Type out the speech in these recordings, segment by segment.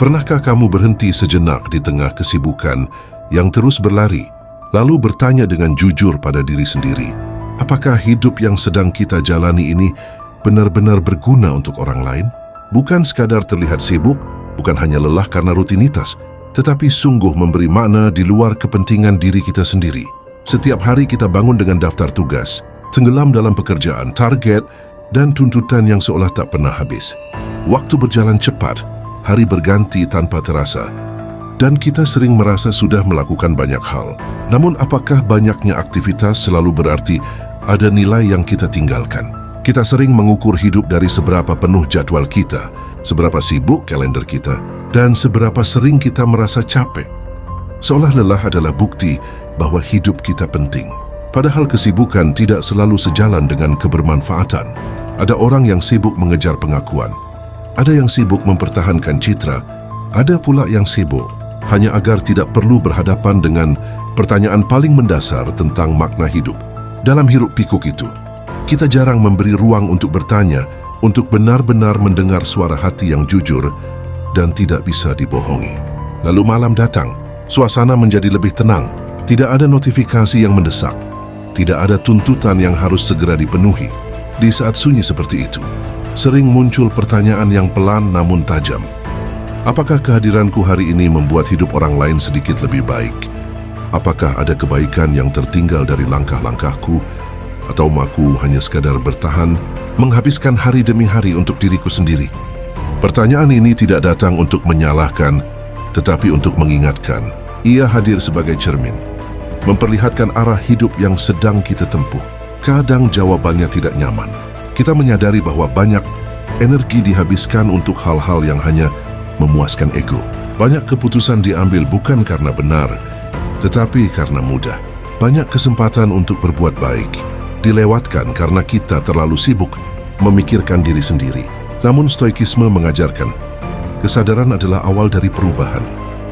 Pernahkah kamu berhenti sejenak di tengah kesibukan yang terus berlari, lalu bertanya dengan jujur pada diri sendiri, apakah hidup yang sedang kita jalani ini benar-benar berguna untuk orang lain? Bukan sekadar terlihat sibuk, bukan hanya lelah karena rutinitas, tetapi sungguh memberi makna di luar kepentingan diri kita sendiri. Setiap hari kita bangun dengan daftar tugas, tenggelam dalam pekerjaan, target, dan tuntutan yang seolah tak pernah habis. Waktu berjalan cepat, hari berganti tanpa terasa, dan kita sering merasa sudah melakukan banyak hal. Namun apakah banyaknya aktivitas selalu berarti ada nilai yang kita tinggalkan? Kita sering mengukur hidup dari seberapa penuh jadwal kita, seberapa sibuk kalender kita, dan seberapa sering kita merasa capek. Seolah lelah adalah bukti bahwa hidup kita penting. Padahal kesibukan tidak selalu sejalan dengan kebermanfaatan. Ada orang yang sibuk mengejar pengakuan, ada yang sibuk mempertahankan citra, ada pula yang sibuk hanya agar tidak perlu berhadapan dengan pertanyaan paling mendasar tentang makna hidup. Dalam hiruk pikuk itu, kita jarang memberi ruang untuk bertanya, untuk benar-benar mendengar suara hati yang jujur dan tidak bisa dibohongi. Lalu malam datang, suasana menjadi lebih tenang, tidak ada notifikasi yang mendesak, tidak ada tuntutan yang harus segera dipenuhi. Di saat sunyi seperti itu, sering muncul pertanyaan yang pelan namun tajam. Apakah kehadiranku hari ini membuat hidup orang lain sedikit lebih baik? Apakah ada kebaikan yang tertinggal dari langkah-langkahku? Atau aku hanya sekadar bertahan, menghabiskan hari demi hari untuk diriku sendiri? Pertanyaan ini tidak datang untuk menyalahkan, tetapi untuk mengingatkan. Ia hadir sebagai cermin, memperlihatkan arah hidup yang sedang kita tempuh. Kadang jawabannya tidak nyaman. Kita menyadari bahwa banyak energi dihabiskan untuk hal-hal yang hanya memuaskan ego. Banyak keputusan diambil bukan karena benar, tetapi karena mudah. Banyak kesempatan untuk berbuat baik dilewatkan karena kita terlalu sibuk memikirkan diri sendiri. Namun stoikisme mengajarkan, kesadaran adalah awal dari perubahan.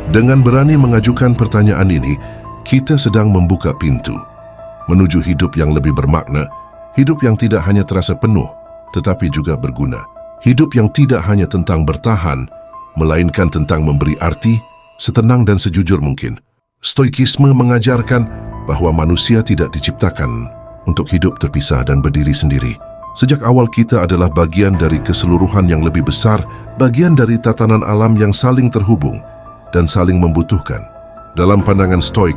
Dengan berani mengajukan pertanyaan ini, kita sedang membuka pintu menuju hidup yang lebih bermakna, hidup yang tidak hanya terasa penuh, tetapi juga berguna. Hidup yang tidak hanya tentang bertahan, melainkan tentang memberi arti, setenang dan sejujur mungkin. Stoikisme mengajarkan bahwa manusia tidak diciptakan untuk hidup terpisah dan berdiri sendiri. Sejak awal kita adalah bagian dari keseluruhan yang lebih besar, bagian dari tatanan alam yang saling terhubung dan saling membutuhkan. Dalam pandangan stoik,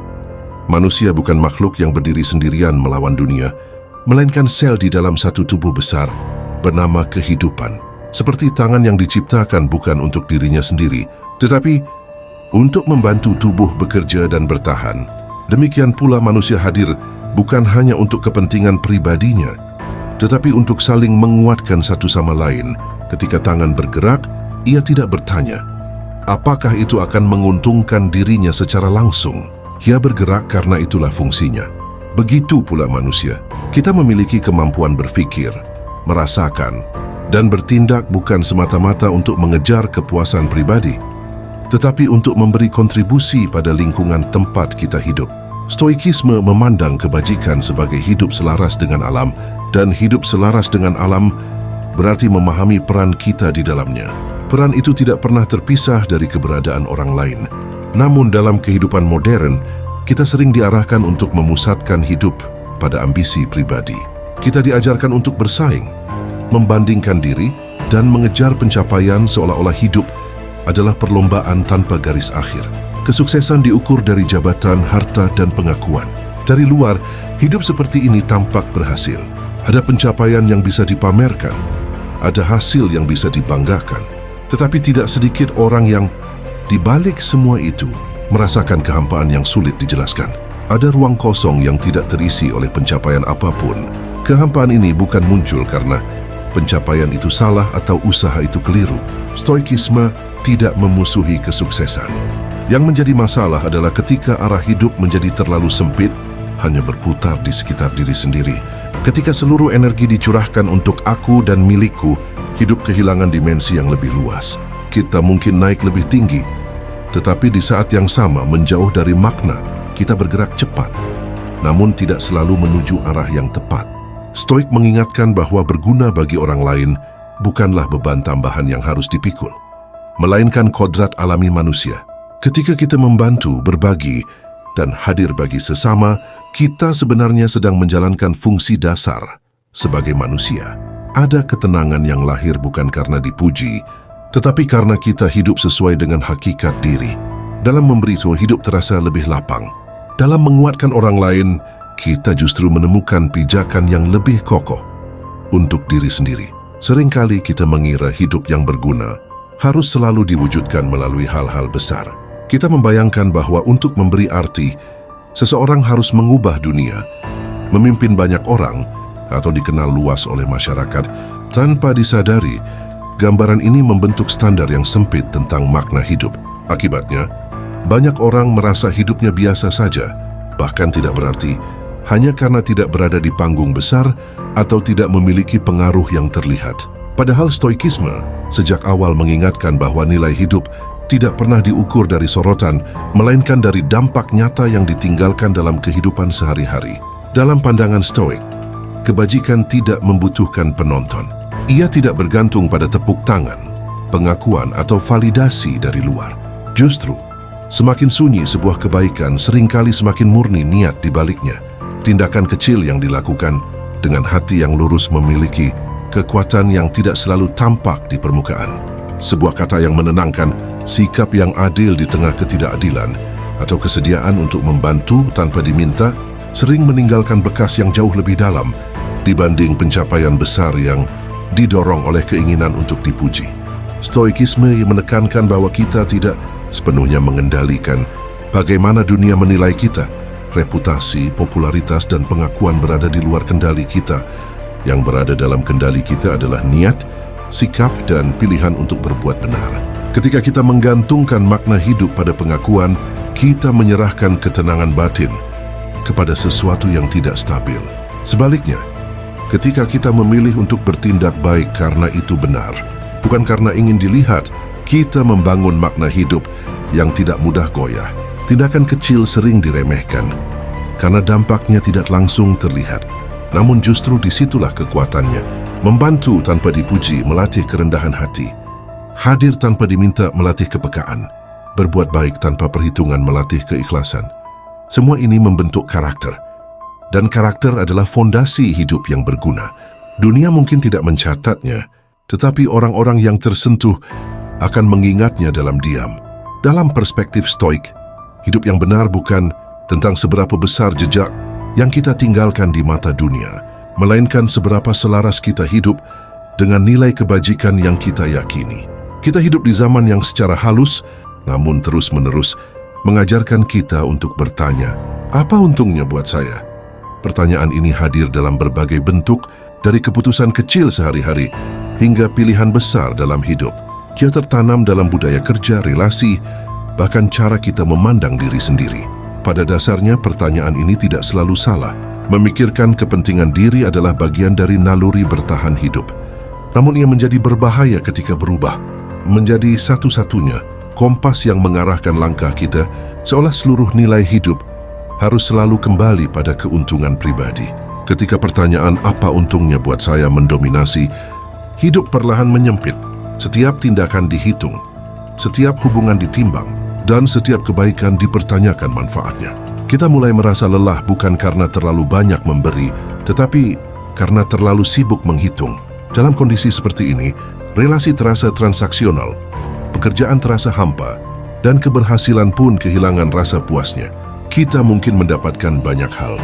manusia bukan makhluk yang berdiri sendirian melawan dunia, melainkan sel di dalam satu tubuh besar bernama kehidupan. Seperti tangan yang diciptakan bukan untuk dirinya sendiri, tetapi untuk membantu tubuh bekerja dan bertahan. Demikian pula manusia hadir bukan hanya untuk kepentingan pribadinya, tetapi untuk saling menguatkan satu sama lain. Ketika tangan bergerak, ia tidak bertanya, apakah itu akan menguntungkan dirinya secara langsung. Ia bergerak karena itulah fungsinya. Begitu pula manusia. Kita memiliki kemampuan berpikir, merasakan, dan bertindak bukan semata-mata untuk mengejar kepuasan pribadi, tetapi untuk memberi kontribusi pada lingkungan tempat kita hidup. Stoikisme memandang kebajikan sebagai hidup selaras dengan alam, dan hidup selaras dengan alam berarti memahami peran kita di dalamnya. Peran itu tidak pernah terpisah dari keberadaan orang lain. Namun dalam kehidupan modern, kita sering diarahkan untuk memusatkan hidup pada ambisi pribadi. Kita diajarkan untuk bersaing, membandingkan diri, dan mengejar pencapaian seolah-olah hidup adalah perlombaan tanpa garis akhir. Kesuksesan diukur dari jabatan, harta, dan pengakuan. Dari luar, hidup seperti ini tampak berhasil. Ada pencapaian yang bisa dipamerkan, ada hasil yang bisa dibanggakan. Tetapi tidak sedikit orang yang di balik semua itu merasakan kehampaan yang sulit dijelaskan. Ada ruang kosong yang tidak terisi oleh pencapaian apapun. Kehampaan ini bukan muncul karena pencapaian itu salah atau usaha itu keliru. Stoikisme tidak memusuhi kesuksesan. Yang menjadi masalah adalah ketika arah hidup menjadi terlalu sempit, hanya berputar di sekitar diri sendiri. Ketika seluruh energi dicurahkan untuk aku dan milikku, hidup kehilangan dimensi yang lebih luas. Kita mungkin naik lebih tinggi, tetapi di saat yang sama menjauh dari makna. Kita bergerak cepat, namun tidak selalu menuju arah yang tepat. Stoik mengingatkan bahwa berguna bagi orang lain bukanlah beban tambahan yang harus dipikul. melainkan kodrat alami manusia. Ketika kita membantu, berbagi, dan hadir bagi sesama, kita sebenarnya sedang menjalankan fungsi dasar sebagai manusia. Ada ketenangan yang lahir bukan karena dipuji, tetapi karena kita hidup sesuai dengan hakikat diri. Dalam memberi itu, hidup terasa lebih lapang. Dalam menguatkan orang lain, kita justru menemukan pijakan yang lebih kokoh untuk diri sendiri. Seringkali kita mengira hidup yang berguna harus selalu diwujudkan melalui hal-hal besar. Kita membayangkan bahwa untuk memberi arti, seseorang harus mengubah dunia, memimpin banyak orang, atau dikenal luas oleh masyarakat. Tanpa disadari, gambaran ini membentuk standar yang sempit tentang makna hidup. Akibatnya, banyak orang merasa hidupnya biasa saja, bahkan tidak berarti, hanya karena tidak berada di panggung besar atau tidak memiliki pengaruh yang terlihat. Padahal stoikisme sejak awal mengingatkan bahwa nilai hidup tidak pernah diukur dari sorotan, melainkan dari dampak nyata yang ditinggalkan dalam kehidupan sehari-hari. Dalam pandangan stoik, kebajikan tidak membutuhkan penonton. Ia tidak bergantung pada tepuk tangan, pengakuan atau validasi dari luar. Justru, semakin sunyi sebuah kebaikan, seringkali semakin murni niat di baliknya. Tindakan kecil yang dilakukan dengan hati yang lurus memiliki kekuatan yang tidak selalu tampak di permukaan. Sebuah kata yang menenangkan, sikap yang adil di tengah ketidakadilan, atau kesediaan untuk membantu tanpa diminta, sering meninggalkan bekas yang jauh lebih dalam dibanding pencapaian besar yang didorong oleh keinginan untuk dipuji. Stoikisme yang menekankan bahwa kita tidak sepenuhnya mengendalikan bagaimana dunia menilai kita. Reputasi, popularitas, dan pengakuan berada di luar kendali kita. Yang berada dalam kendali kita adalah niat, sikap, dan pilihan untuk berbuat benar. Ketika kita menggantungkan makna hidup pada pengakuan, kita menyerahkan ketenangan batin kepada sesuatu yang tidak stabil. Sebaliknya, ketika kita memilih untuk bertindak baik karena itu benar, bukan karena ingin dilihat, kita membangun makna hidup yang tidak mudah goyah. Tindakan kecil sering diremehkan karena dampaknya tidak langsung terlihat. Namun justru disitulah kekuatannya. Membantu tanpa dipuji melatih kerendahan hati. Hadir tanpa diminta melatih kepekaan. Berbuat baik tanpa perhitungan melatih keikhlasan. Semua ini membentuk karakter. Dan karakter adalah fondasi hidup yang berguna. Dunia mungkin tidak mencatatnya, tetapi orang-orang yang tersentuh akan mengingatnya dalam diam. Dalam perspektif stoik, hidup yang benar bukan tentang seberapa besar jejak yang kita tinggalkan di mata dunia, melainkan seberapa selaras kita hidup dengan nilai kebajikan yang kita yakini. Kita hidup di zaman yang secara halus, namun terus-menerus mengajarkan kita untuk bertanya, apa untungnya buat saya? Pertanyaan ini hadir dalam berbagai bentuk, dari keputusan kecil sehari-hari hingga pilihan besar dalam hidup. Ia tertanam dalam budaya kerja, relasi, bahkan cara kita memandang diri sendiri. Pada dasarnya, pertanyaan ini tidak selalu salah. Memikirkan kepentingan diri adalah bagian dari naluri bertahan hidup. Namun ia menjadi berbahaya ketika berubah, menjadi satu-satunya kompas yang mengarahkan langkah kita, seolah seluruh nilai hidup harus selalu kembali pada keuntungan pribadi. Ketika pertanyaan apa untungnya buat saya mendominasi, hidup perlahan menyempit. Setiap tindakan dihitung, setiap hubungan ditimbang, dan setiap kebaikan dipertanyakan manfaatnya. Kita mulai merasa lelah bukan karena terlalu banyak memberi, tetapi karena terlalu sibuk menghitung. Dalam kondisi seperti ini, relasi terasa transaksional, pekerjaan terasa hampa, dan keberhasilan pun kehilangan rasa puasnya. Kita mungkin mendapatkan banyak hal,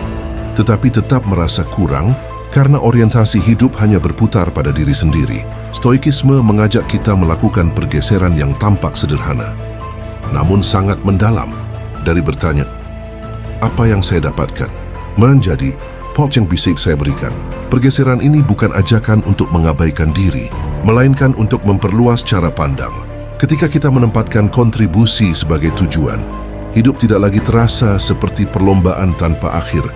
tetapi tetap merasa kurang karena orientasi hidup hanya berputar pada diri sendiri. Stoikisme mengajak kita melakukan pergeseran yang tampak sederhana, namun sangat mendalam, dari bertanya, apa yang saya dapatkan? Menjadi, apa yang bisa saya berikan? Pergeseran ini bukan ajakan untuk mengabaikan diri, melainkan untuk memperluas cara pandang. Ketika kita menempatkan kontribusi sebagai tujuan, hidup tidak lagi terasa seperti perlombaan tanpa akhir.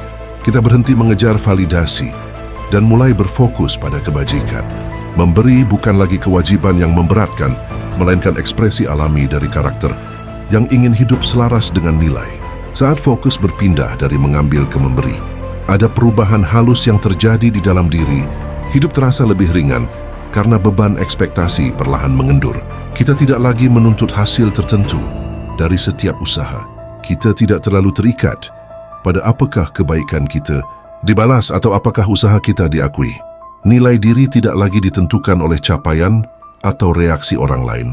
Kita berhenti mengejar validasi dan mulai berfokus pada kebajikan. Memberi bukan lagi kewajiban yang memberatkan, melainkan ekspresi alami dari karakter yang ingin hidup selaras dengan nilai. Saat fokus berpindah dari mengambil ke memberi, ada perubahan halus yang terjadi di dalam diri. Hidup terasa lebih ringan, karena beban ekspektasi perlahan mengendur. Kita tidak lagi menuntut hasil tertentu dari setiap usaha. Kita tidak terlalu terikat pada apakah kebaikan kita dibalas atau apakah usaha kita diakui. Nilai diri tidak lagi ditentukan oleh capaian atau reaksi orang lain,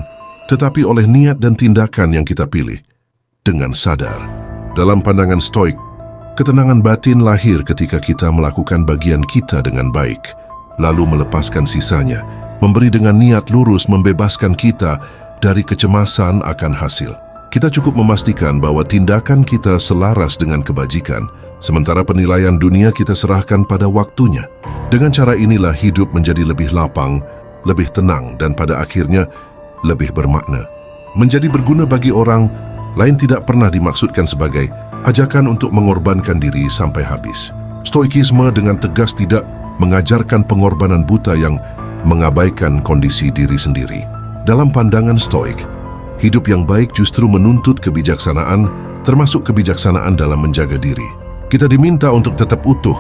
tetapi oleh niat dan tindakan yang kita pilih dengan sadar. Dalam pandangan Stoik, ketenangan batin lahir ketika kita melakukan bagian kita dengan baik, lalu melepaskan sisanya, memberi dengan niat lurus membebaskan kita dari kecemasan akan hasil. Kita cukup memastikan bahwa tindakan kita selaras dengan kebajikan, sementara penilaian dunia kita serahkan pada waktunya. Dengan cara inilah hidup menjadi lebih lapang, lebih tenang, dan pada akhirnya lebih bermakna. Menjadi berguna bagi orang lain tidak pernah dimaksudkan sebagai ajakan untuk mengorbankan diri sampai habis. Stoikisme dengan tegas tidak mengajarkan pengorbanan buta yang mengabaikan kondisi diri sendiri. Dalam pandangan Stoik, hidup yang baik justru menuntut kebijaksanaan, termasuk kebijaksanaan dalam menjaga diri. Kita diminta untuk tetap utuh,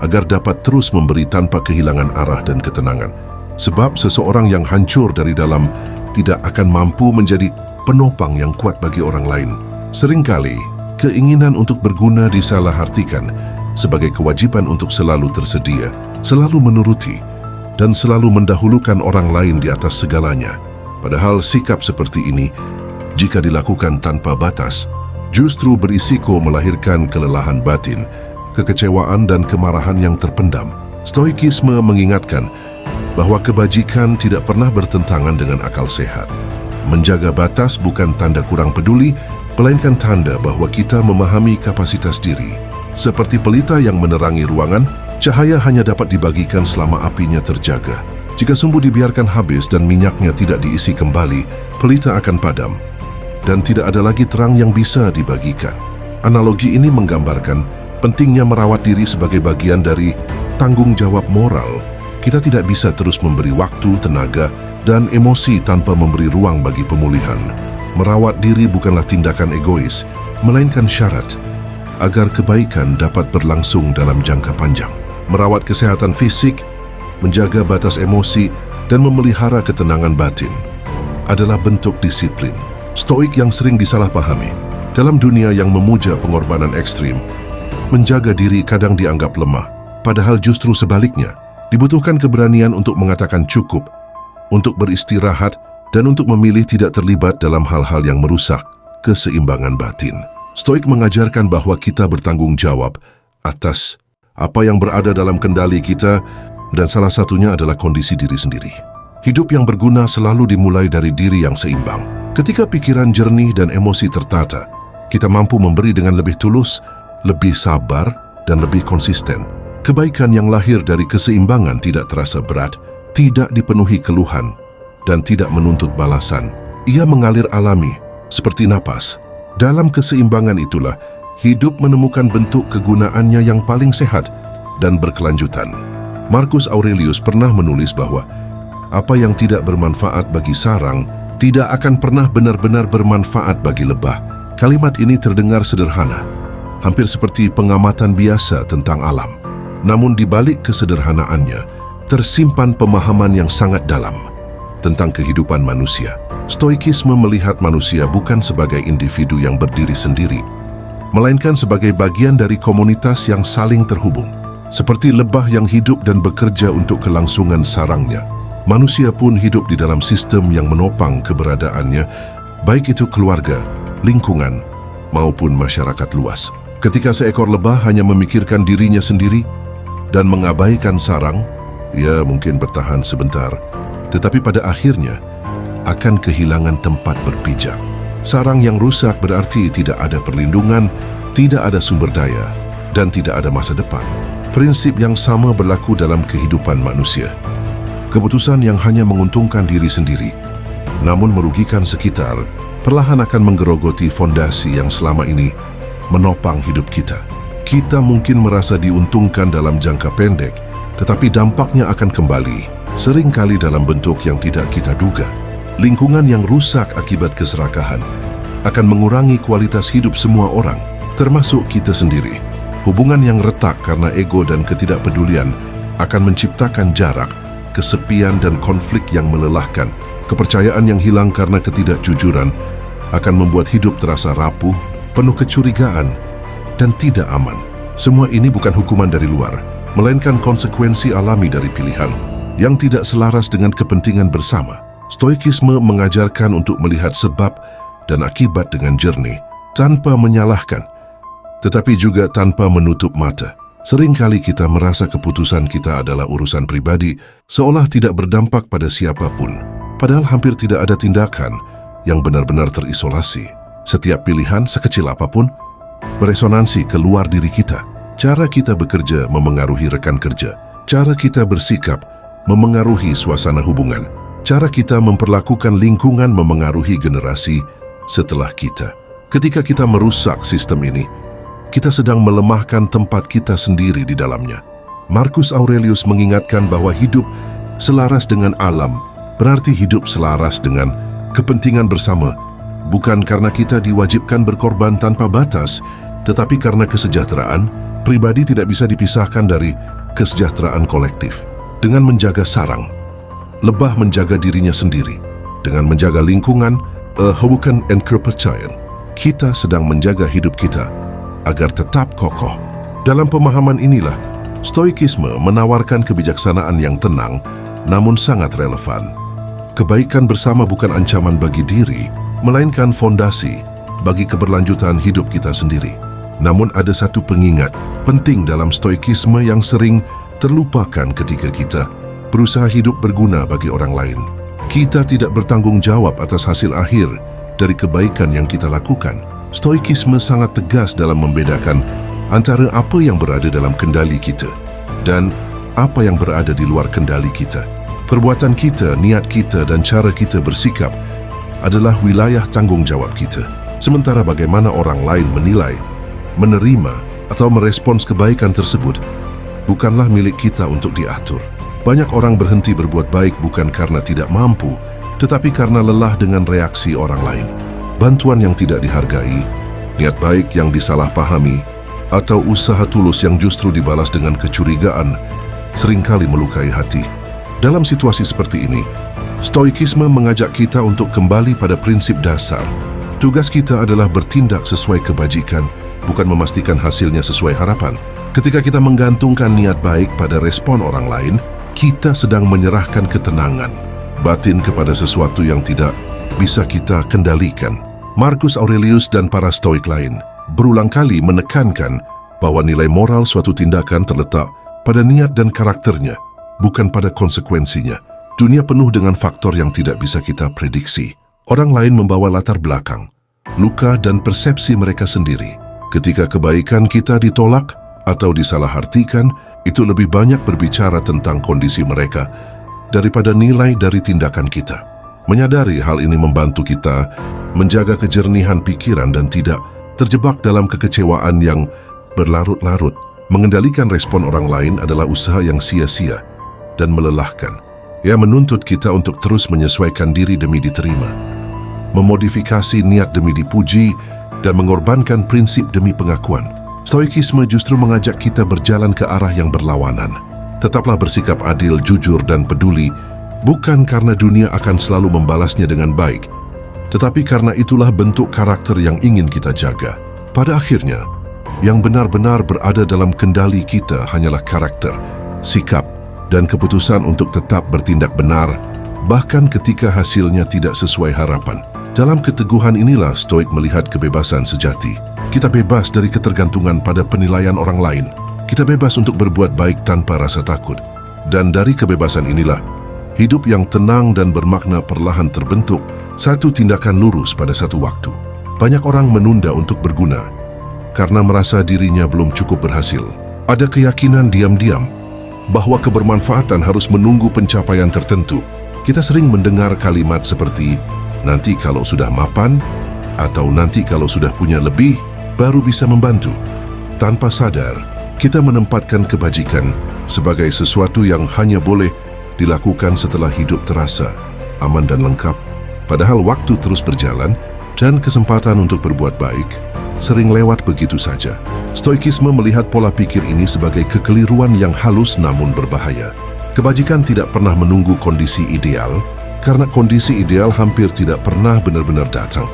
agar dapat terus memberi tanpa kehilangan arah dan ketenangan. Sebab seseorang yang hancur dari dalam tidak akan mampu menjadi penopang yang kuat bagi orang lain. Seringkali, keinginan untuk berguna disalahartikan sebagai kewajiban untuk selalu tersedia, selalu menuruti, dan selalu mendahulukan orang lain di atas segalanya. Padahal sikap seperti ini, jika dilakukan tanpa batas, justru berisiko melahirkan kelelahan batin, kekecewaan dan kemarahan yang terpendam. Stoikisme mengingatkan bahwa kebajikan tidak pernah bertentangan dengan akal sehat. Menjaga batas bukan tanda kurang peduli, melainkan tanda bahwa kita memahami kapasitas diri. Seperti pelita yang menerangi ruangan, cahaya hanya dapat dibagikan selama apinya terjaga. Jika sumbu dibiarkan habis dan minyaknya tidak diisi kembali, pelita akan padam dan tidak ada lagi terang yang bisa dibagikan. Analogi ini menggambarkan pentingnya merawat diri sebagai bagian dari tanggung jawab moral. Kita tidak bisa terus memberi waktu, tenaga, dan emosi tanpa memberi ruang bagi pemulihan. Merawat diri bukanlah tindakan egois, melainkan syarat agar kebaikan dapat berlangsung dalam jangka panjang. Merawat kesehatan fisik, menjaga batas emosi, dan memelihara ketenangan batin adalah bentuk disiplin. Stoik yang sering disalahpahami. Dalam dunia yang memuja pengorbanan ekstrim, menjaga diri kadang dianggap lemah, padahal justru sebaliknya, dibutuhkan keberanian untuk mengatakan cukup, untuk beristirahat, dan untuk memilih tidak terlibat dalam hal-hal yang merusak keseimbangan batin. Stoik mengajarkan bahwa kita bertanggung jawab atas apa yang berada dalam kendali kita, dan salah satunya adalah kondisi diri sendiri. Hidup yang berguna selalu dimulai dari diri yang seimbang. Ketika pikiran jernih dan emosi tertata, kita mampu memberi dengan lebih tulus, lebih sabar, dan lebih konsisten. Kebaikan yang lahir dari keseimbangan tidak terasa berat, tidak dipenuhi keluhan, dan tidak menuntut balasan. Ia mengalir alami, seperti napas. Dalam keseimbangan itulah, hidup menemukan bentuk kegunaannya yang paling sehat dan berkelanjutan. Marcus Aurelius pernah menulis bahwa apa yang tidak bermanfaat bagi sarang tidak akan pernah benar-benar bermanfaat bagi lebah. Kalimat ini terdengar sederhana, hampir seperti pengamatan biasa tentang alam. Namun di balik kesederhanaannya, tersimpan pemahaman yang sangat dalam tentang kehidupan manusia. Stoikisme melihat manusia bukan sebagai individu yang berdiri sendiri, melainkan sebagai bagian dari komunitas yang saling terhubung. Seperti lebah yang hidup dan bekerja untuk kelangsungan sarangnya, manusia pun hidup di dalam sistem yang menopang keberadaannya, baik itu keluarga, lingkungan, maupun masyarakat luas. Ketika seekor lebah hanya memikirkan dirinya sendiri dan mengabaikan sarang, ia mungkin bertahan sebentar, tetapi pada akhirnya akan kehilangan tempat berpijak. Sarang yang rusak berarti tidak ada perlindungan, tidak ada sumber daya, dan tidak ada masa depan. Prinsip yang sama berlaku dalam kehidupan manusia. Keputusan yang hanya menguntungkan diri sendiri, namun merugikan sekitar, perlahan akan menggerogoti fondasi yang selama ini menopang hidup kita. Kita mungkin merasa diuntungkan dalam jangka pendek, tetapi dampaknya akan kembali, seringkali dalam bentuk yang tidak kita duga. Lingkungan yang rusak akibat keserakahan akan mengurangi kualitas hidup semua orang, termasuk kita sendiri. Hubungan yang retak karena ego dan ketidakpedulian akan menciptakan jarak, kesepian dan konflik yang melelahkan. Kepercayaan yang hilang karena ketidakjujuran akan membuat hidup terasa rapuh, penuh kecurigaan, dan tidak aman. Semua ini bukan hukuman dari luar, melainkan konsekuensi alami dari pilihan yang tidak selaras dengan kepentingan bersama. Stoikisme mengajarkan untuk melihat sebab dan akibat dengan jernih, tanpa menyalahkan, tetapi juga tanpa menutup mata. Seringkali kita merasa keputusan kita adalah urusan pribadi, seolah tidak berdampak pada siapapun. Padahal hampir tidak ada tindakan yang benar-benar terisolasi. Setiap pilihan, sekecil apapun, beresonansi keluar diri kita. Cara kita bekerja memengaruhi rekan kerja. Cara kita bersikap memengaruhi suasana hubungan. Cara kita memperlakukan lingkungan memengaruhi generasi setelah kita. Ketika kita merusak sistem ini, kita sedang melemahkan tempat kita sendiri di dalamnya. Marcus Aurelius mengingatkan bahwa hidup selaras dengan alam berarti hidup selaras dengan kepentingan bersama, bukan karena kita diwajibkan berkorban tanpa batas, tetapi karena kesejahteraan pribadi tidak bisa dipisahkan dari kesejahteraan kolektif. Dengan menjaga sarang, lebah menjaga dirinya sendiri. Dengan menjaga lingkungan, hubungan dan kepercayaan, kita sedang menjaga hidup kita agar tetap kokoh. Dalam pemahaman inilah, Stoikisme menawarkan kebijaksanaan yang tenang namun sangat relevan. Kebaikan bersama bukan ancaman bagi diri, melainkan fondasi bagi keberlanjutan hidup kita sendiri. Namun ada satu pengingat penting dalam Stoikisme yang sering terlupakan ketika kita berusaha hidup berguna bagi orang lain. Kita tidak bertanggung jawab atas hasil akhir dari kebaikan yang kita lakukan. Stoikisme sangat tegas dalam membedakan antara apa yang berada dalam kendali kita dan apa yang berada di luar kendali kita. Perbuatan kita, niat kita, dan cara kita bersikap adalah wilayah tanggung jawab kita. Sementara bagaimana orang lain menilai, menerima, atau merespons kebaikan tersebut bukanlah milik kita untuk diatur. Banyak orang berhenti berbuat baik bukan karena tidak mampu, tetapi karena lelah dengan reaksi orang lain. Bantuan yang tidak dihargai, niat baik yang disalahpahami, atau usaha tulus yang justru dibalas dengan kecurigaan seringkali melukai hati. Dalam situasi seperti ini, Stoikisme mengajak kita untuk kembali pada prinsip dasar. Tugas kita adalah bertindak sesuai kebajikan, bukan memastikan hasilnya sesuai harapan. Ketika kita menggantungkan niat baik pada respon orang lain, kita sedang menyerahkan ketenangan batin kepada sesuatu yang tidak bisa kita kendalikan. Marcus Aurelius dan para Stoik lain berulang kali menekankan bahwa nilai moral suatu tindakan terletak pada niat dan karakternya, bukan pada konsekuensinya. Dunia penuh dengan faktor yang tidak bisa kita prediksi. Orang lain membawa latar belakang, luka dan persepsi mereka sendiri. Ketika kebaikan kita ditolak atau disalahartikan, itu lebih banyak berbicara tentang kondisi mereka daripada nilai dari tindakan kita. Menyadari hal ini membantu kita menjaga kejernihan pikiran dan tidak terjebak dalam kekecewaan yang berlarut-larut. Mengendalikan respon orang lain adalah usaha yang sia-sia dan melelahkan. Ia menuntut kita untuk terus menyesuaikan diri demi diterima, memodifikasi niat demi dipuji, dan mengorbankan prinsip demi pengakuan. Stoikisme justru mengajak kita berjalan ke arah yang berlawanan. Tetaplah bersikap adil, jujur, dan peduli, bukan karena dunia akan selalu membalasnya dengan baik, tetapi karena itulah bentuk karakter yang ingin kita jaga. Pada akhirnya, yang benar-benar berada dalam kendali kita hanyalah karakter, sikap, dan keputusan untuk tetap bertindak benar, bahkan ketika hasilnya tidak sesuai harapan. Dalam keteguhan inilah Stoik melihat kebebasan sejati. Kita bebas dari ketergantungan pada penilaian orang lain. Kita bebas untuk berbuat baik tanpa rasa takut. Dan dari kebebasan inilah, hidup yang tenang dan bermakna perlahan terbentuk, satu tindakan lurus pada satu waktu. Banyak orang menunda untuk berguna karena merasa dirinya belum cukup berhasil. Ada keyakinan diam-diam bahwa kebermanfaatan harus menunggu pencapaian tertentu. Kita sering mendengar kalimat seperti, nanti kalau sudah mapan, atau nanti kalau sudah punya lebih, baru bisa membantu. Tanpa sadar, kita menempatkan kebajikan sebagai sesuatu yang hanya boleh dilakukan setelah hidup terasa aman dan lengkap. Padahal waktu terus berjalan dan kesempatan untuk berbuat baik sering lewat begitu saja. Stoikisme melihat pola pikir ini sebagai kekeliruan yang halus namun berbahaya. Kebajikan tidak pernah menunggu kondisi ideal, karena kondisi ideal hampir tidak pernah benar-benar datang.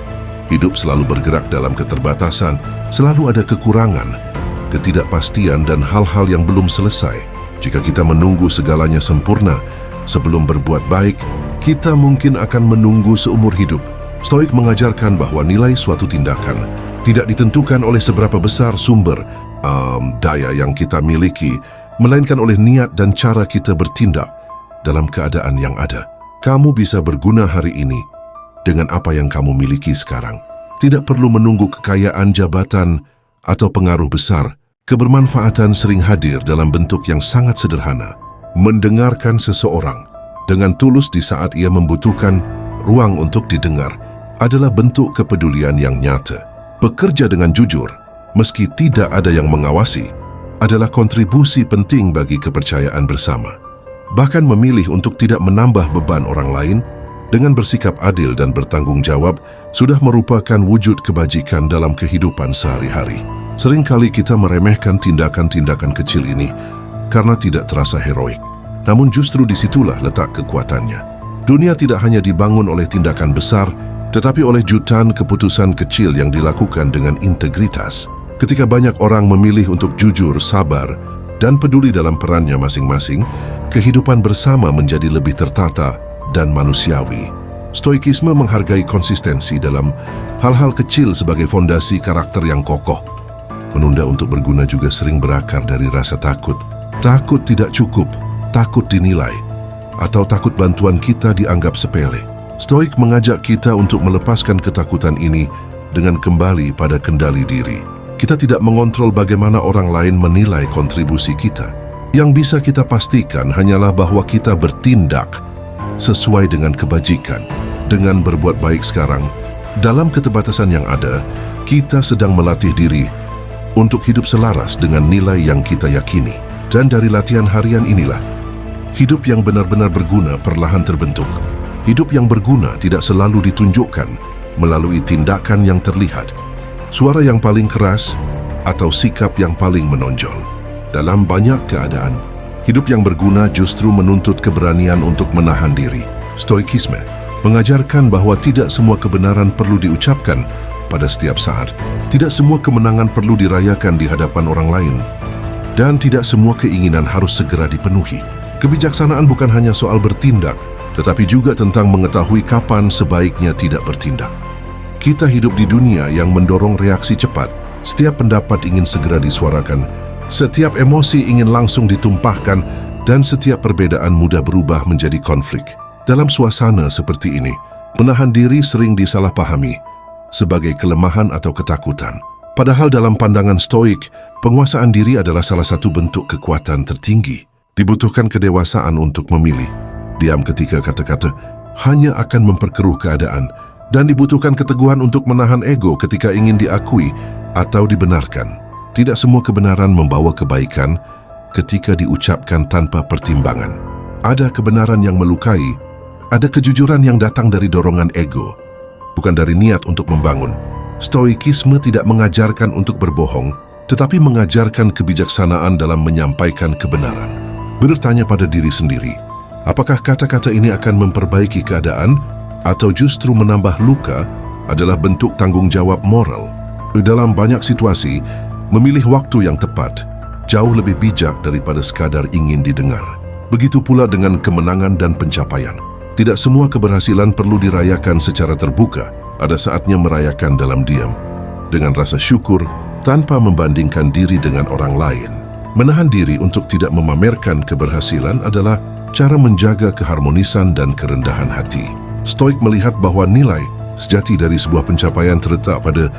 Hidup selalu bergerak dalam keterbatasan, selalu ada kekurangan, ketidakpastian dan hal-hal yang belum selesai. Jika kita menunggu segalanya sempurna sebelum berbuat baik, kita mungkin akan menunggu seumur hidup. Stoik mengajarkan bahwa nilai suatu tindakan tidak ditentukan oleh seberapa besar sumber daya yang kita miliki, melainkan oleh niat dan cara kita bertindak dalam keadaan yang ada. Kamu bisa berguna hari ini dengan apa yang kamu miliki sekarang. Tidak perlu menunggu kekayaan, jabatan, atau pengaruh besar. Kebermanfaatan sering hadir dalam bentuk yang sangat sederhana. Mendengarkan seseorang dengan tulus di saat ia membutuhkan ruang untuk didengar adalah bentuk kepedulian yang nyata. Bekerja dengan jujur, meski tidak ada yang mengawasi, adalah kontribusi penting bagi kepercayaan bersama. Bahkan memilih untuk tidak menambah beban orang lain dengan bersikap adil dan bertanggung jawab sudah merupakan wujud kebajikan dalam kehidupan sehari-hari. Seringkali kita meremehkan tindakan-tindakan kecil ini karena tidak terasa heroik. Namun justru disitulah letak kekuatannya. Dunia tidak hanya dibangun oleh tindakan besar, tetapi oleh jutaan keputusan kecil yang dilakukan dengan integritas. Ketika banyak orang memilih untuk jujur, sabar, dan peduli dalam perannya masing-masing, kehidupan bersama menjadi lebih tertata dan manusiawi. Stoikisme menghargai konsistensi dalam hal-hal kecil sebagai fondasi karakter yang kokoh. Menunda untuk berguna juga sering berakar dari rasa takut. Takut tidak cukup, takut dinilai, atau takut bantuan kita dianggap sepele. Stoik mengajak kita untuk melepaskan ketakutan ini dengan kembali pada kendali diri. Kita tidak mengontrol bagaimana orang lain menilai kontribusi kita. Yang bisa kita pastikan hanyalah bahwa kita bertindak sesuai dengan kebajikan. Dengan berbuat baik sekarang, dalam keterbatasan yang ada, kita sedang melatih diri untuk hidup selaras dengan nilai yang kita yakini. Dan dari latihan harian inilah, hidup yang benar-benar berguna perlahan terbentuk. Hidup yang berguna tidak selalu ditunjukkan melalui tindakan yang terlihat, suara yang paling keras, atau sikap yang paling menonjol. Dalam banyak keadaan, hidup yang berguna justru menuntut keberanian untuk menahan diri. Stoikisme mengajarkan bahwa tidak semua kebenaran perlu diucapkan pada setiap saat. Tidak semua kemenangan perlu dirayakan di hadapan orang lain. Dan tidak semua keinginan harus segera dipenuhi. Kebijaksanaan bukan hanya soal bertindak, tetapi juga tentang mengetahui kapan sebaiknya tidak bertindak. Kita hidup di dunia yang mendorong reaksi cepat. Setiap pendapat ingin segera disuarakan, setiap emosi ingin langsung ditumpahkan, dan setiap perbedaan mudah berubah menjadi konflik. Dalam suasana seperti ini, menahan diri sering disalahpahami sebagai kelemahan atau ketakutan. Padahal dalam pandangan Stoik, penguasaan diri adalah salah satu bentuk kekuatan tertinggi. Dibutuhkan kedewasaan untuk memilih. Diam ketika kata-kata hanya akan memperkeruh keadaan, dan dibutuhkan keteguhan untuk menahan ego ketika ingin diakui atau dibenarkan. Tidak semua kebenaran membawa kebaikan ketika diucapkan tanpa pertimbangan. Ada kebenaran yang melukai, ada kejujuran yang datang dari dorongan ego, bukan dari niat untuk membangun. Stoikisme tidak mengajarkan untuk berbohong, tetapi mengajarkan kebijaksanaan dalam menyampaikan kebenaran. Bertanya pada diri sendiri, apakah kata-kata ini akan memperbaiki keadaan atau justru menambah luka adalah bentuk tanggung jawab moral. Dalam banyak situasi, memilih waktu yang tepat jauh lebih bijak daripada sekadar ingin didengar. Begitu pula dengan kemenangan dan pencapaian. Tidak semua keberhasilan perlu dirayakan secara terbuka. Ada saatnya merayakan dalam diam, dengan rasa syukur tanpa membandingkan diri dengan orang lain. Menahan diri untuk tidak memamerkan keberhasilan adalah cara menjaga keharmonisan dan kerendahan hati. Stoik melihat bahwa nilai sejati dari sebuah pencapaian terletak pada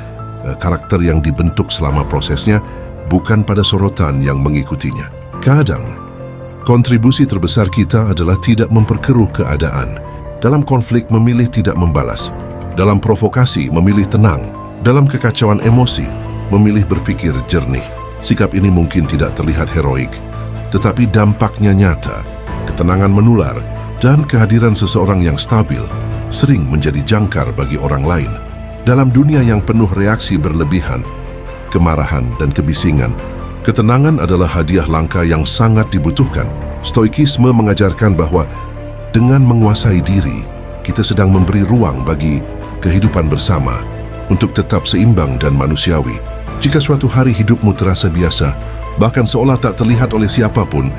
karakter yang dibentuk selama prosesnya, bukan pada sorotan yang mengikutinya. Kadang, kontribusi terbesar kita adalah tidak memperkeruh keadaan. Dalam konflik, memilih tidak membalas. Dalam provokasi, memilih tenang. Dalam kekacauan emosi, memilih berpikir jernih. Sikap ini mungkin tidak terlihat heroik, tetapi dampaknya nyata. Ketenangan menular, dan kehadiran seseorang yang stabil sering menjadi jangkar bagi orang lain. Dalam dunia yang penuh reaksi berlebihan, kemarahan dan kebisingan, ketenangan adalah hadiah langka yang sangat dibutuhkan. Stoikisme mengajarkan bahwa dengan menguasai diri, kita sedang memberi ruang bagi kehidupan bersama untuk tetap seimbang dan manusiawi. Jika suatu hari hidupmu terasa biasa, bahkan seolah tak terlihat oleh siapapun,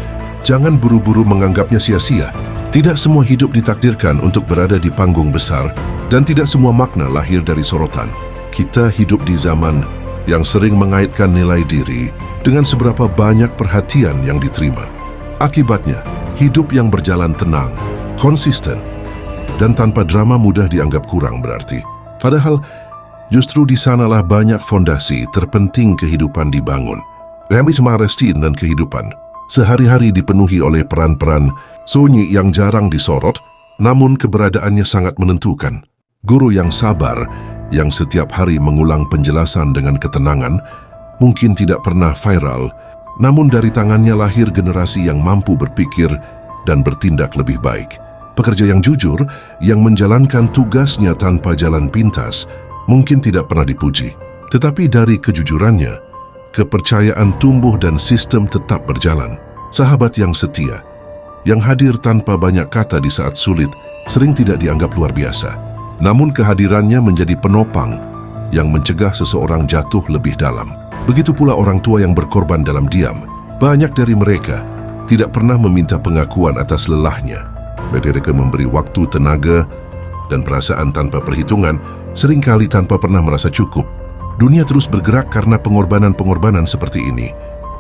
jangan buru-buru menganggapnya sia-sia. Tidak semua hidup ditakdirkan untuk berada di panggung besar, dan tidak semua makna lahir dari sorotan. Kita hidup di zaman yang sering mengaitkan nilai diri dengan seberapa banyak perhatian yang diterima. Akibatnya, hidup yang berjalan tenang, konsisten, dan tanpa drama mudah dianggap kurang berarti. Padahal, justru di sanalah banyak fondasi terpenting kehidupan dibangun. Remis Marestin dan kehidupan sehari-hari dipenuhi oleh peran-peran sunyi yang jarang disorot, namun keberadaannya sangat menentukan. Guru yang sabar, yang setiap hari mengulang penjelasan dengan ketenangan, mungkin tidak pernah viral, namun dari tangannya lahir generasi yang mampu berpikir dan bertindak lebih baik. Pekerja yang jujur, yang menjalankan tugasnya tanpa jalan pintas, mungkin tidak pernah dipuji. Tetapi dari kejujurannya, kepercayaan tumbuh dan sistem tetap berjalan. Sahabat yang setia, yang hadir tanpa banyak kata di saat sulit, sering tidak dianggap luar biasa. Namun kehadirannya menjadi penopang yang mencegah seseorang jatuh lebih dalam. Begitu pula orang tua yang berkorban dalam diam. Banyak dari mereka tidak pernah meminta pengakuan atas lelahnya. Mereka memberi waktu, tenaga, dan perasaan tanpa perhitungan, seringkali tanpa pernah merasa cukup. Dunia terus bergerak karena pengorbanan-pengorbanan seperti ini.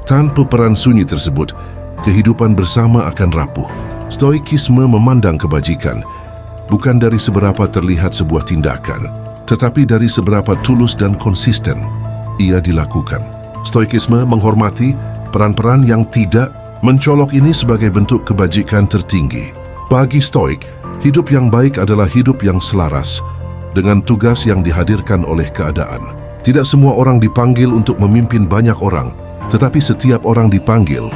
Tanpa peran sunyi tersebut, kehidupan bersama akan rapuh. Stoikisme memandang kebajikan bukan dari seberapa terlihat sebuah tindakan, tetapi dari seberapa tulus dan konsisten ia dilakukan. Stoikisme menghormati peran-peran yang tidak mencolok ini sebagai bentuk kebajikan tertinggi. Bagi Stoik, hidup yang baik adalah hidup yang selaras dengan tugas yang dihadirkan oleh keadaan. Tidak semua orang dipanggil untuk memimpin banyak orang, tetapi setiap orang dipanggil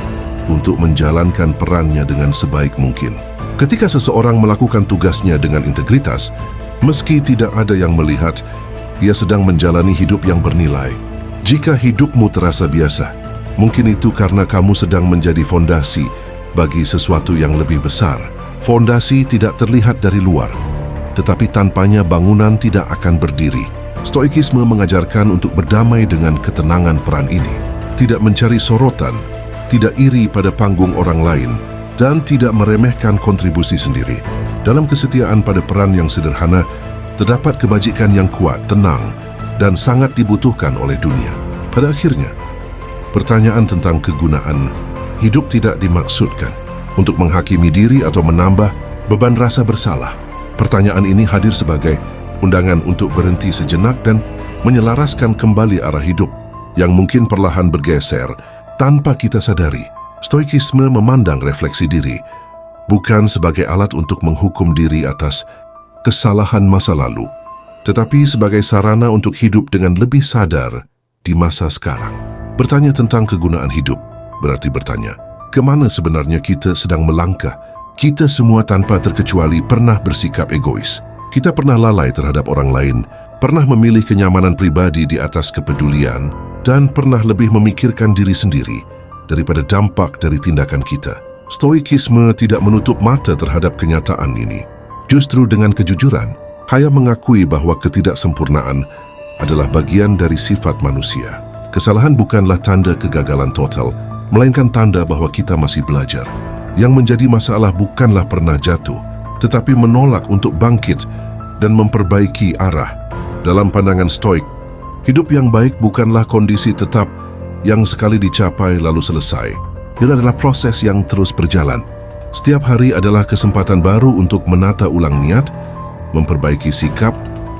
untuk menjalankan perannya dengan sebaik mungkin. Ketika seseorang melakukan tugasnya dengan integritas, meski tidak ada yang melihat, ia sedang menjalani hidup yang bernilai. Jika hidupmu terasa biasa, mungkin itu karena kamu sedang menjadi fondasi bagi sesuatu yang lebih besar. Fondasi tidak terlihat dari luar, tetapi tanpanya bangunan tidak akan berdiri. Stoikisme mengajarkan untuk berdamai dengan ketenangan peran ini, tidak mencari sorotan, tidak iri pada panggung orang lain, dan tidak meremehkan kontribusi sendiri. Dalam kesetiaan pada peran yang sederhana, terdapat kebajikan yang kuat, tenang, dan sangat dibutuhkan oleh dunia. Pada akhirnya, pertanyaan tentang kegunaan hidup tidak dimaksudkan untuk menghakimi diri atau menambah beban rasa bersalah. Pertanyaan ini hadir sebagai undangan untuk berhenti sejenak dan menyelaraskan kembali arah hidup yang mungkin perlahan bergeser tanpa kita sadari. Stoikisme memandang refleksi diri bukan sebagai alat untuk menghukum diri atas kesalahan masa lalu, tetapi sebagai sarana untuk hidup dengan lebih sadar di masa sekarang. Bertanya tentang kegunaan hidup berarti bertanya, kemana sebenarnya kita sedang melangkah? Kita semua tanpa terkecuali pernah bersikap egois. Kita pernah lalai terhadap orang lain, pernah memilih kenyamanan pribadi di atas kepedulian, dan pernah lebih memikirkan diri sendiri daripada dampak dari tindakan kita. Stoikisme tidak menutup mata terhadap kenyataan ini. Justru dengan kejujuran, Hayam mengakui bahwa ketidaksempurnaan adalah bagian dari sifat manusia. Kesalahan bukanlah tanda kegagalan total, melainkan tanda bahwa kita masih belajar. Yang menjadi masalah bukanlah pernah jatuh, tetapi menolak untuk bangkit dan memperbaiki arah. Dalam pandangan Stoik, hidup yang baik bukanlah kondisi tetap yang sekali dicapai lalu selesai. Itu adalah proses yang terus berjalan. Setiap hari adalah kesempatan baru untuk menata ulang niat, memperbaiki sikap,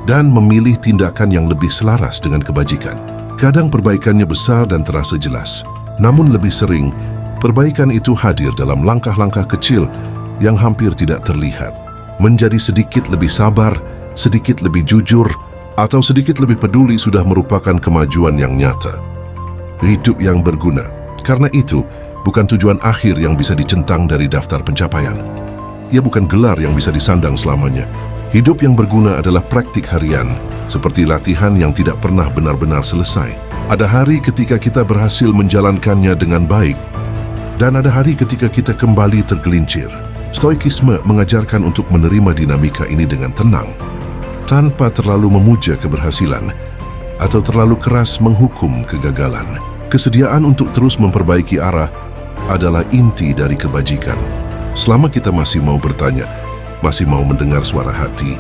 dan memilih tindakan yang lebih selaras dengan kebajikan. Kadang perbaikannya besar dan terasa jelas, namun lebih sering perbaikan itu hadir dalam langkah-langkah kecil yang hampir tidak terlihat. Menjadi sedikit lebih sabar, sedikit lebih jujur, atau sedikit lebih peduli sudah merupakan kemajuan yang nyata. Hidup yang berguna. Karena itu, bukan tujuan akhir yang bisa dicentang dari daftar pencapaian. Ia bukan gelar yang bisa disandang selamanya. Hidup yang berguna adalah praktik harian, seperti latihan yang tidak pernah benar-benar selesai. Ada hari ketika kita berhasil menjalankannya dengan baik, Dan ada hari ketika kita kembali tergelincir. Stoikisme mengajarkan untuk menerima dinamika ini dengan tenang, tanpa terlalu memuja keberhasilan atau terlalu keras menghukum kegagalan. Kesediaan untuk terus memperbaiki arah adalah inti dari kebajikan. Selama kita masih mau bertanya, masih mau mendengar suara hati,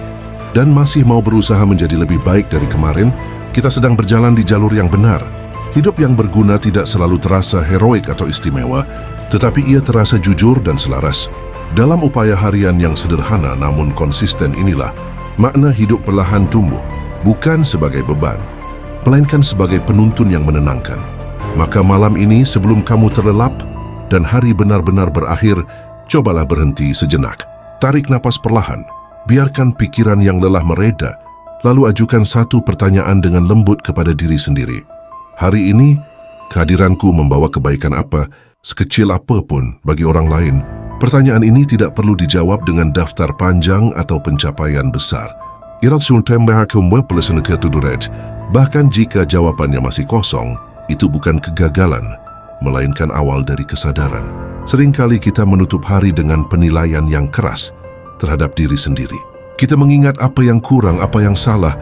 dan masih mau berusaha menjadi lebih baik dari kemarin, kita sedang berjalan di jalur yang benar. Hidup yang berguna tidak selalu terasa heroik atau istimewa, tetapi ia terasa jujur dan selaras. Dalam upaya harian yang sederhana namun konsisten inilah, makna hidup perlahan tumbuh, bukan sebagai beban, melainkan sebagai penuntun yang menenangkan. Maka malam ini sebelum kamu terlelap dan hari benar-benar berakhir, cobalah berhenti sejenak. Tarik napas perlahan, biarkan pikiran yang lelah mereda, lalu ajukan satu pertanyaan dengan lembut kepada diri sendiri. Hari ini, kehadiranku membawa kebaikan apa, sekecil apapun bagi orang lain? Pertanyaan ini tidak perlu dijawab dengan daftar panjang atau pencapaian besar. Bahkan jika jawabannya masih kosong, itu bukan kegagalan, melainkan awal dari kesadaran. Seringkali kita menutup hari dengan penilaian yang keras terhadap diri sendiri. Kita mengingat apa yang kurang, apa yang salah,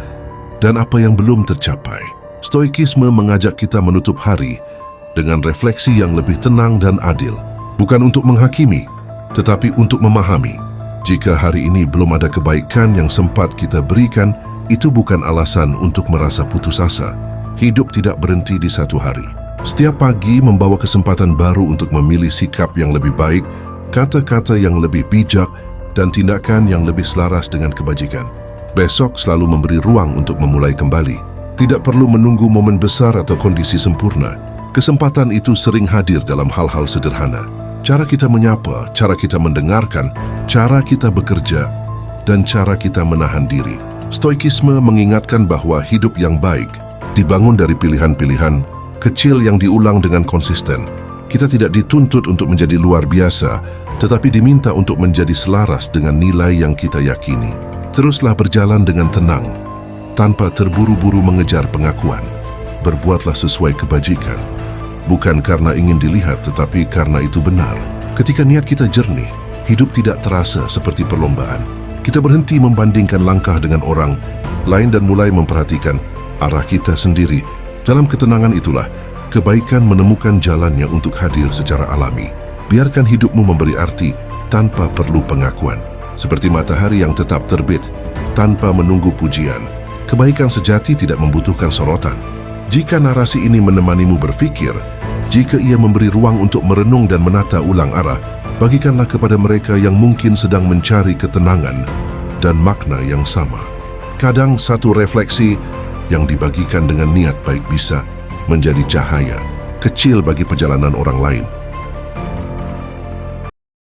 dan apa yang belum tercapai. Stoikisme mengajak kita menutup hari dengan refleksi yang lebih tenang dan adil. Bukan untuk menghakimi, tetapi untuk memahami. Jika hari ini belum ada kebaikan yang sempat kita berikan, itu bukan alasan untuk merasa putus asa. Hidup tidak berhenti di satu hari. Setiap pagi membawa kesempatan baru untuk memilih sikap yang lebih baik, kata-kata yang lebih bijak, dan tindakan yang lebih selaras dengan kebajikan. Besok selalu memberi ruang untuk memulai kembali. Tidak perlu menunggu momen besar atau kondisi sempurna. Kesempatan itu sering hadir dalam hal-hal sederhana. Cara kita menyapa, cara kita mendengarkan, cara kita bekerja, dan cara kita menahan diri. Stoikisme mengingatkan bahwa hidup yang baik dibangun dari pilihan-pilihan kecil yang diulang dengan konsisten. Kita tidak dituntut untuk menjadi luar biasa, tetapi diminta untuk menjadi selaras dengan nilai yang kita yakini. Teruslah berjalan dengan tenang, tanpa terburu-buru mengejar pengakuan. Berbuatlah sesuai kebajikan, bukan karena ingin dilihat, tetapi karena itu benar. Ketika niat kita jernih, hidup tidak terasa seperti perlombaan. Kita berhenti membandingkan langkah dengan orang lain dan mulai memperhatikan arah kita sendiri. Dalam ketenangan itulah, kebaikan menemukan jalannya untuk hadir secara alami. Biarkan hidupmu memberi arti tanpa perlu pengakuan. Seperti matahari yang tetap terbit tanpa menunggu pujian. Kebaikan sejati tidak membutuhkan sorotan. Jika narasi ini menemanimu berpikir, jika ia memberi ruang untuk merenung dan menata ulang arah, bagikanlah kepada mereka yang mungkin sedang mencari ketenangan dan makna yang sama. Kadang satu refleksi yang dibagikan dengan niat baik bisa menjadi cahaya kecil bagi perjalanan orang lain.